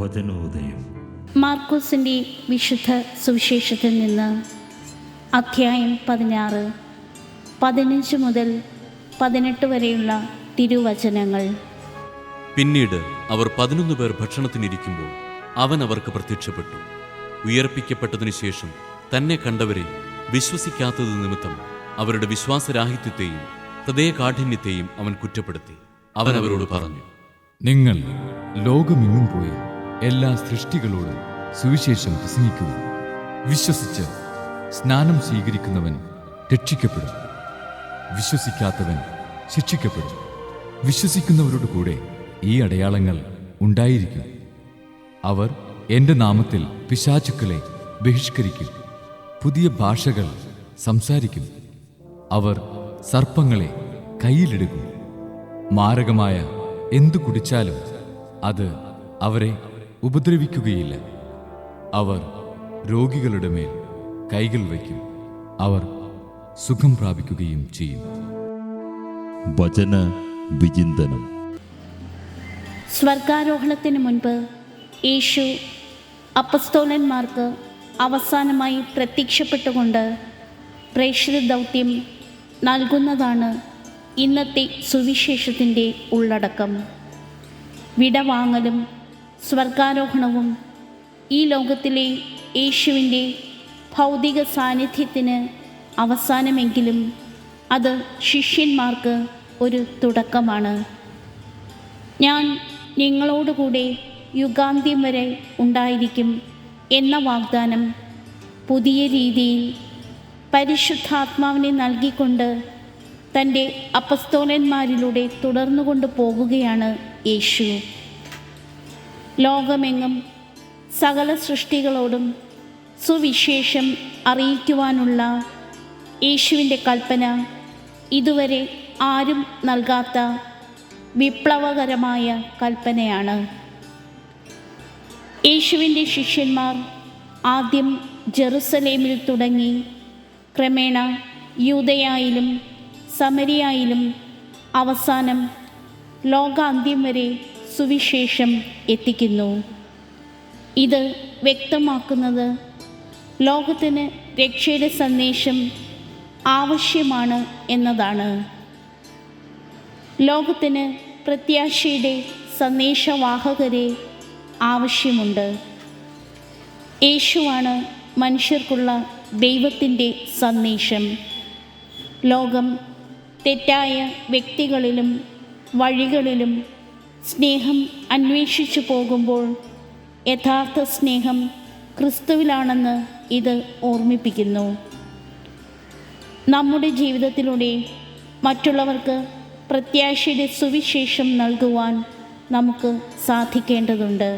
വചനോദയം. മാർക്കോസിൻ്റെ വിശുദ്ധ സുവിശേഷത്തിൽ നിന്ന് അധ്യായം 16, 15 മുതൽ 18 വരെയുള്ള തിരുവചനങ്ങൾ. പിന്നീട് അവർ 11 പേർ ഭക്ഷണത്തിനിരിക്കുമ്പോൾ അവൻ അവർക്ക് പ്രത്യക്ഷപ്പെട്ടു. ഉയർപ്പിക്കപ്പെട്ടതിനു ശേഷം തന്നെ കണ്ടവരെ വിശ്വസിക്കാത്തത് നിമിത്തം അവരുടെ വിശ്വാസരാഹിത്യത്തെയും ഹൃദയകാഠിന്യത്തെയും അവൻ കുറ്റപ്പെടുത്തി. അവൻ അവരോട് പറഞ്ഞു, നിങ്ങൾ ലോകമെങ്ങും പോയി എല്ലാ സൃഷ്ടികളോടും സുവിശേഷം പ്രസംഗിക്കുക. വിശ്വസിച്ച് സ്നാനം സ്വീകരിക്കുന്നവൻ രക്ഷിക്കപ്പെടും, വിശ്വസിക്കാത്തവൻ ശിക്ഷിക്കപ്പെടും. വിശ്വസിക്കുന്നവരുടെ കൂടെ ഈ അടയാളങ്ങൾ ഉണ്ടായിരിക്കും. അവർ എൻ്റെ നാമത്തിൽ പിശാചുക്കളെ ബഹിഷ്കരിക്കും, പുതിയ ഭാഷകൾ സംസാരിക്കും, അവർ സർപ്പങ്ങളെ കയ്യിലെടുക്കും, മാരകമായ എന്തു കുടിച്ചാലും അത് അവരെ ഉപദ്രവിക്കുകയില്ല. അവർ രോഗികളുടെ മേൽ കൈകൾ വയ്ക്കും, അവർ സുഖം പ്രാപിക്കുകയും ചെയ്യും. വചന വിചിന്തനം. സ്വർഗാരോഹണത്തിന് മുൻപ് യേശു അപ്പസ്തോലന്മാർക്ക് അവസാനമായി പ്രത്യക്ഷപ്പെട്ടുകൊണ്ട് പ്രേക്ഷിത ദൗത്യം നൽകുന്നതാണ് ഇന്നത്തെ സുവിശേഷത്തിൻ്റെ ഉള്ളടക്കം. വിടവാങ്ങലും സ്വർഗാരോഹണവും ഈ ലോകത്തിലെ യേശുവിൻ്റെ ഭൗതിക സാന്നിധ്യത്തിന് അവസാനമെങ്കിലും അത് ശിഷ്യന്മാർക്ക് ഒരു തുടക്കമാണ്. ഞാൻ നിങ്ങളോടുകൂടെ യുഗാന്ത്യം വരെ ഉണ്ടായിരിക്കും എന്ന വാഗ്ദാനം പുതിയ രീതിയിൽ പരിശുദ്ധാത്മാവിനെ നൽകിക്കൊണ്ട് തൻ്റെ അപ്പസ്തോലന്മാരിലൂടെ തുടർന്നുകൊണ്ട് പോകുകയാണ് യേശു. ലോകമെങ്ങും സകല സൃഷ്ടികളോടും സുവിശേഷം അറിയിക്കുവാനുള്ള യേശുവിൻ്റെ കൽപ്പന ഇതുവരെ ആരും നൽകാത്ത വിപ്ലവകരമായ കൽപ്പനയാണ്. യേശുവിൻ്റെ ശിഷ്യന്മാർ ആദ്യം ജെറുസലേമിൽ തുടങ്ങി ക്രമേണ യൂദയായിലും സമരിയായിലും അവസാനം ലോകാന്ത്യം വരെ സുവിശേഷം എത്തിക്കുന്നു. ഇത് വ്യക്തമാക്കുന്നത് ലോകത്തിന് രക്ഷയുടെ സന്ദേശം ആവശ്യമാണ് എന്നതാണ്. ലോകത്തിന് പ്രത്യാശയുടെ സന്ദേശവാഹകരെ ആവശ്യമുണ്ട്. യേശുവാണ് മനുഷ്യർക്കുള്ള ദൈവത്തിൻ്റെ സന്ദേശം. ലോകം തെറ്റായ വ്യക്തികളിലും വഴികളിലും സ്നേഹം അന്വേഷിച്ചു പോകുമ്പോൾ യഥാർത്ഥ സ്നേഹം ക്രിസ്തുവിലാണെന്ന് ഇത് ഓർമ്മിപ്പിക്കുന്നു. നമ്മുടെ ജീവിതത്തിലൂടെ മറ്റുള്ളവർക്ക് പ്രത്യാശയുടെ സുവിശേഷം നൽകുവാൻ നമുക്ക് സാധിക്കേണ്ടതുണ്ട്.